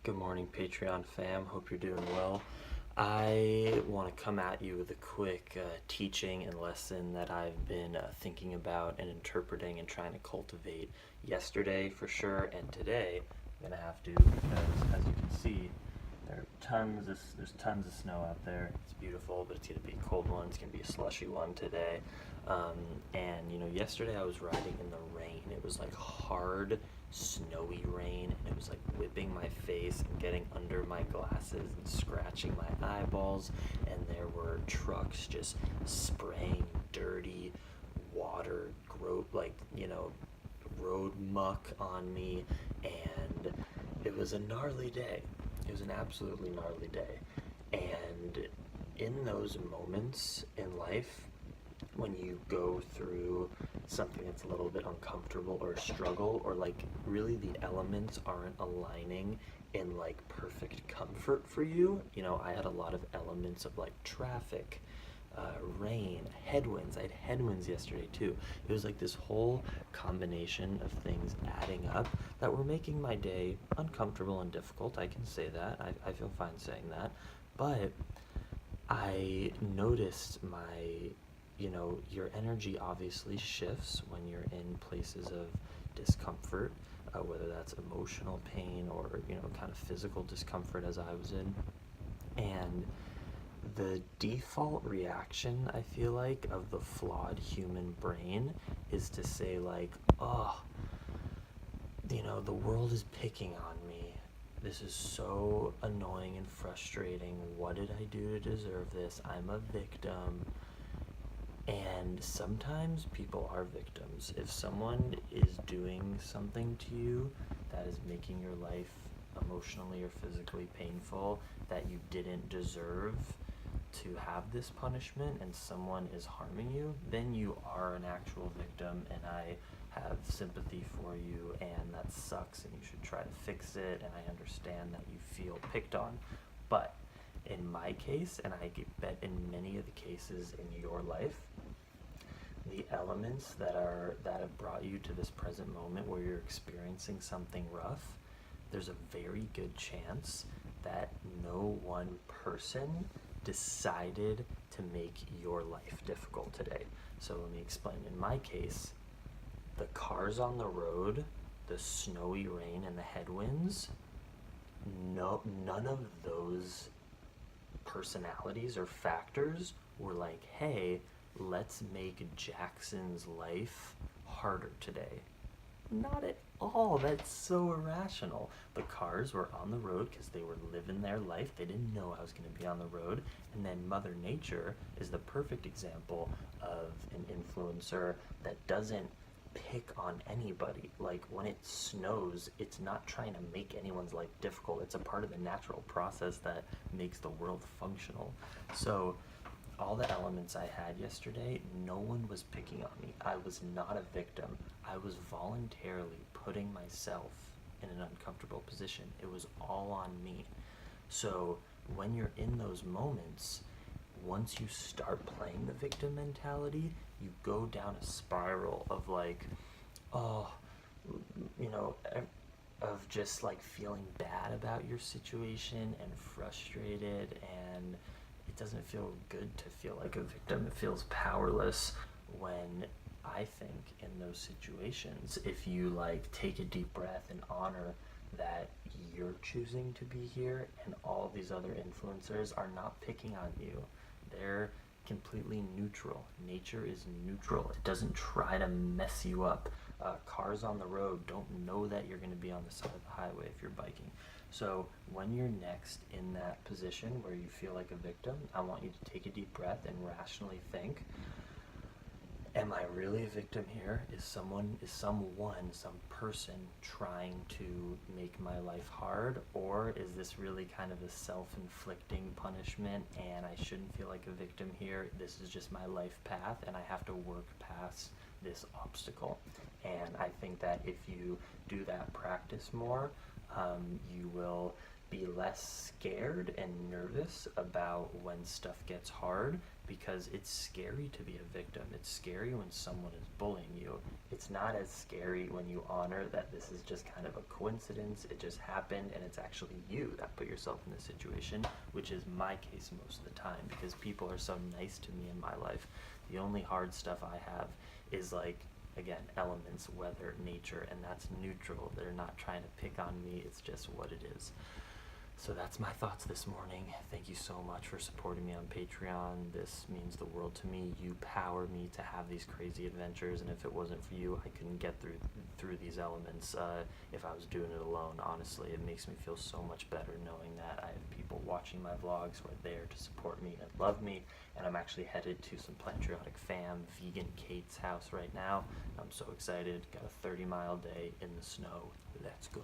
Good morning, Patreon fam. Hope you're doing well. I want to come at you with a quick teaching and lesson that I've been thinking about and interpreting and trying to cultivate yesterday for sure, and today I'm gonna have to because, as you can see, there's tons of snow out there. It's beautiful, but it's gonna be a cold one. It's gonna be a slushy one today. Um, and yesterday I was riding in the rain. It was like hard, snowy rain, and it was like whipping my face and getting under my glasses and scratching my eyeballs. And there were trucks just spraying dirty water, road muck on me, and it was a gnarly day. It was an absolutely gnarly day. And in those moments in life, when you go through something that's a little bit uncomfortable or a struggle, or like really the elements aren't aligning in like perfect comfort for you. I had a lot of elements of like traffic, rain, headwinds. I had headwinds yesterday too. It was like this whole combination of things adding up that were making my day uncomfortable and difficult. I can say that. I feel fine saying that. But I noticed your energy obviously shifts when you're in places of discomfort, whether that's emotional pain or, kind of physical discomfort as I was in. And the default reaction, I feel like, of the flawed human brain is to say, like, oh, the world is picking on me. This is so annoying and frustrating. What did I do to deserve this? I'm a victim. And sometimes people are victims. If someone is doing something to you that is making your life emotionally or physically painful that you didn't deserve to have this punishment, and someone is harming you, then you are an actual victim, and I have sympathy for you, and that sucks, and you should try to fix it, and I understand that you feel picked on. But in my case, and I bet in many of the cases in your life, the elements that have brought you to this present moment where you're experiencing something rough, there's a very good chance that no one person decided to make your life difficult today. So let me explain. In my case, the cars on the road, the snowy rain, and the headwinds, none of those personalities or factors were like, hey, let's make Jackson's life harder today. Not at all. That's so irrational. The cars were on the road because they were living their life. They didn't know I was going to be on the road. And then Mother Nature is the perfect example of an influencer that doesn't pick on anybody. Like when it snows, it's not trying to make anyone's life difficult. It's a part of the natural process that makes the world functional. So all the elements I had yesterday, no one was picking on me. I was not a victim. I was voluntarily putting myself in an uncomfortable position. It was all on me. So when you're in those moments, once you start playing the victim mentality, you go down a spiral of like, oh, you know, of just like feeling bad about your situation and frustrated, and it doesn't feel good to feel like a victim. It feels powerless. When I think in those situations, if you like take a deep breath and honor that you're choosing to be here and all these other influencers are not picking on you, they're completely neutral. Nature is neutral. It doesn't try to mess you up. Cars on the road don't know that you're going to be on the side of the highway if you're biking. So when you're next in that position where you feel like a victim, I want you to take a deep breath and rationally think, am I really a victim here? Is some person trying to make my life hard? Or is this really kind of a self-inflicting punishment and I shouldn't feel like a victim here? This is just my life path and I have to work past this obstacle. And I think that if you do that practice more, you will be less scared and nervous about when stuff gets hard, because it's scary to be a victim. It's scary when someone is bullying you. It's not as scary when you honor that this is just kind of a coincidence, it just happened, and it's actually you that put yourself in this situation, which is my case most of the time, because people are so nice to me in my life. The only hard stuff I have is like, again, elements, weather, nature, and that's neutral. They're not trying to pick on me, it's just what it is. So that's my thoughts this morning. Thank you so much for supporting me on Patreon. This means the world to me. You power me to have these crazy adventures, and if it wasn't for you, I couldn't get through these elements if I was doing it alone. Honestly, it makes me feel so much better knowing that I have people watching my vlogs who are there to support me and love me, and I'm actually headed to some Plantriotic Fam vegan Kate's house right now. I'm so excited. Got a 30-mile day in the snow. Let's go.